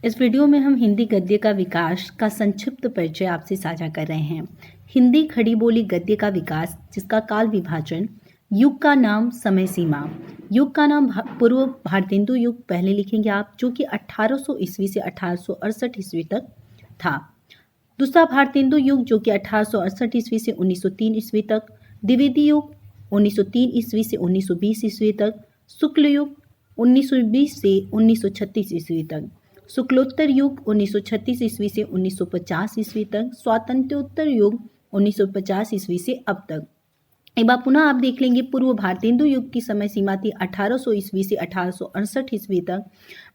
इस वीडियो में हम हिंदी गद्य का विकास का संक्षिप्त परिचय आपसे साझा कर रहे हैं। हिंदी खड़ी बोली गद्य का विकास, जिसका काल विभाजन, युग का नाम, समय सीमा। युग का नाम पूर्व भारतेंदु युग पहले लिखेंगे आप, जो कि 1800 ईस्वी से 1868 ईस्वी तक था। दूसरा भारतेंदु युग, जो कि 1868 ईस्वी से 1903 ईस्वी तक। द्विवेदी युग 1903 ईस्वी से 1920 ईस्वी तक। शुक्ल युग 1920 से 1936 ईस्वी तक। शुक्लोत्तर युग 1936 ईस्वी से 1950 ईस्वी तक। स्वातंत्र्योत्तर युग 1950 ईस्वी से अब तक। एक बार पुनः आप देख लेंगे, पूर्व भारतेंदु युग की समय सीमा थी 1800 ईस्वी से 1868 ईस्वी तक।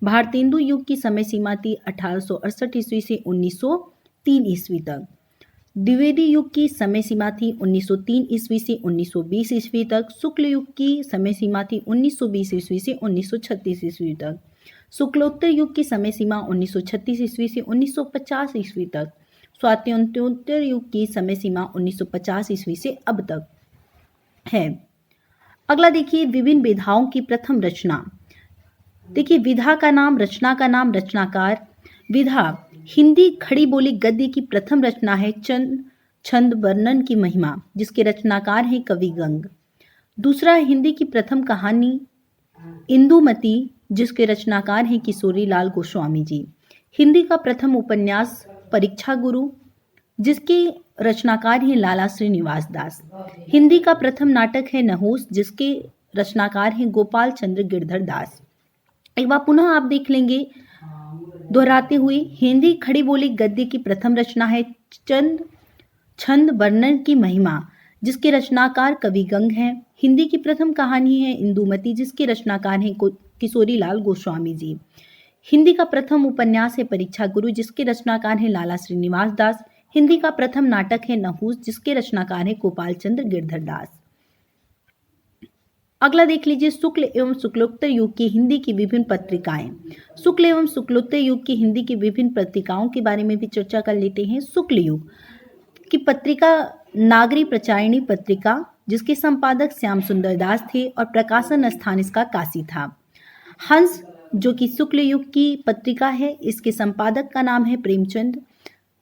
भारतेंदु युग की समय सीमा थी 1868 ईस्वी से 1903 ईस्वी तक। द्विवेदी युग की समय सीमा थी 1903 ईस्वी से 1920 ईस्वी तक। शुक्ल युग की समय सीमा थी 1920 ईस्वी से 1936 ईस्वी तक। शुक्लोत्तर युग की समय सीमा 1936 ईस्वी से 1950 ईस्वी तक। स्वातंत्र्योत्तर युग की समय सीमा 1950 ईस्वी से अब तक है। अगला देखिए, विभिन्न विधाओं की प्रथम रचना। देखिए, विधा का नाम, रचना का नाम, रचनाकार। विधा हिंदी खड़ी बोली गद्य की प्रथम रचना है छंद वर्णन की महिमा, जिसके रचनाकार हैं कवि गंग। दूसरा, हिंदी की प्रथम कहानी इंदुमती, जिसके रचनाकार हैं किशोरी लाल गोस्वामी जी। हिंदी का प्रथम उपन्यास परीक्षा गुरु, जिसके रचनाकार हैं लाला श्रीनिवास दास। हिंदी का प्रथम नाटक है नहुस, जिसके रचनाकार हैं गोपाल चंद्र गिरधर दास। एक बार पुनः आप देख लेंगे दोहराते हुए, हिंदी खड़ी बोली गद्य की प्रथम रचना है छंद वर्णन की महिमा, जिसके रचनाकार कवि गंग हैं। हिंदी की प्रथम कहानी है इंदुमती, जिसके रचनाकार हैं किशोरी लाल गोस्वामी जी। हिंदी का प्रथम उपन्यास है परीक्षा गुरु, जिसके रचनाकार हैं लाला श्रीनिवास दास। हिंदी का प्रथम नाटक है नहुस, जिसके रचनाकार हैं गोपाल चंद्र गिरधर दास। अगला देख लीजिए, शुक्ल एवं शुक्लोत्तर युग की हिंदी की विभिन्न पत्रिकाएं। शुक्ल एवं शुक्लोत्तर युग की हिंदी की विभिन्न पत्रिकाओं के बारे में भी चर्चा कर लेते हैं। शुक्ल युग की पत्रिका नागरी प्रचारिणी पत्रिका, जिसके संपादक श्याम सुंदर दास थे और प्रकाशन स्थान इसका काशी था। हंस, जो कि शुक्ल युग की पत्रिका है, इसके संपादक का नाम है प्रेमचंद,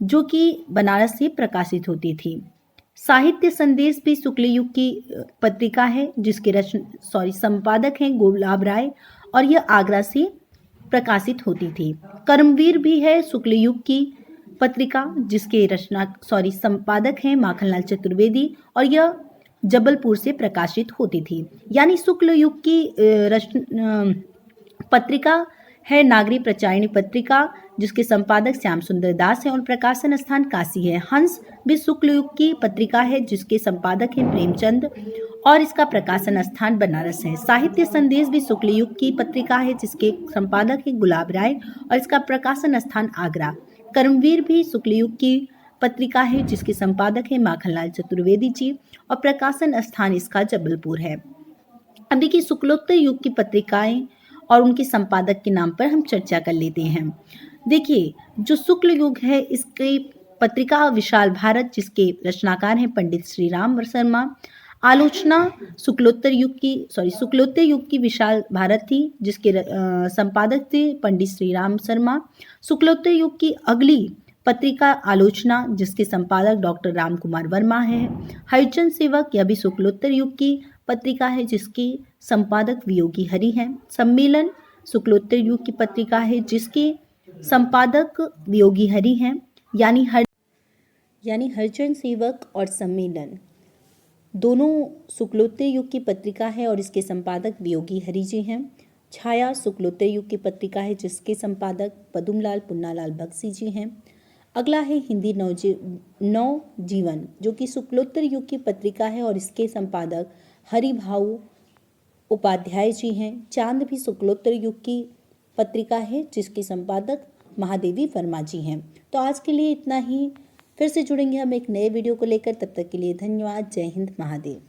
जो कि बनारस से प्रकाशित होती थी। साहित्य संदेश भी शुक्ल युग की पत्रिका है, जिसके संपादक हैं गुलाब राय, और यह आगरा से प्रकाशित होती थी। कर्मवीर भी है शुक्ल युग की पत्रिका, जिसके संपादक हैं माखनलाल चतुर्वेदी, और यह जबलपुर से प्रकाशित होती थी। यानी शुक्ल युग की पत्रिका है नागरी प्रचारिणी पत्रिका, जिसके संपादक श्याम सुंदर दास हैं और प्रकाशन स्थान काशी है। हंस भी शुक्ल युग की पत्रिका है, जिसके संपादक हैं प्रेमचंद, और इसका प्रकाशन स्थान बनारस है। साहित्य संदेश भी शुक्ल युग की पत्रिका है, जिसके संपादक हैं गुलाब राय, और इसका प्रकाशन स्थान आगरा। कर्मवीर भी शुक्ल युग की पत्रिका है, जिसके संपादक हैं माखनलाल चतुर्वेदी जी, और प्रकाशन स्थान इसका जबलपुर है। अब देखिए, शुक्लोत्तर युग की पत्रिकाएं और उनके संपादक के नाम पर हम चर्चा कर लेते हैं। देखिए, जो शुक्ल युग है, इसकी पत्रिका विशाल भारत, जिसके रचनाकार हैं पंडित श्री राम शर्मा। आलोचना शुक्लोत्तर युग की विशाल भारत थी, जिसके संपादक थे पंडित श्री राम शर्मा। शुक्लोत्तर युग की अगली पत्रिका आलोचना, जिसके संपादक डॉक्टर राम कुमार वर्मा है। हरिचंद सेवक, यह भी शुक्लोत्तर युग की पत्रिका है, जिसके संपादक वियोगी हरि हैं। सम्मेलन शुक्लोत्तर युग की पत्रिका है, जिसके संपादक वियोगी हरि हैं। यानी हरिचंद सेवक और सम्मेलन दोनों शुक्लोत्तर युग की पत्रिका है, और इसके संपादक वियोगी हरि जी हैं। छाया शुक्लोत्तर युग की पत्रिका है, जिसके संपादक पदुमलाल पुन्नालाल बख्शी जी हैं। अगला है हिंदी नवजीवन, जो कि शुक्लोत्तर युग की पत्रिका है, और इसके संपादक हरिभाऊ उपाध्याय जी हैं। चांद भी शुक्लोत्तर युग की पत्रिका है, जिसके संपादक महादेवी वर्मा जी हैं। तो आज के लिए इतना ही। फिर से जुड़ेंगे हम एक नए वीडियो को लेकर, तब तक के लिए धन्यवाद। जय हिंद, महादेव।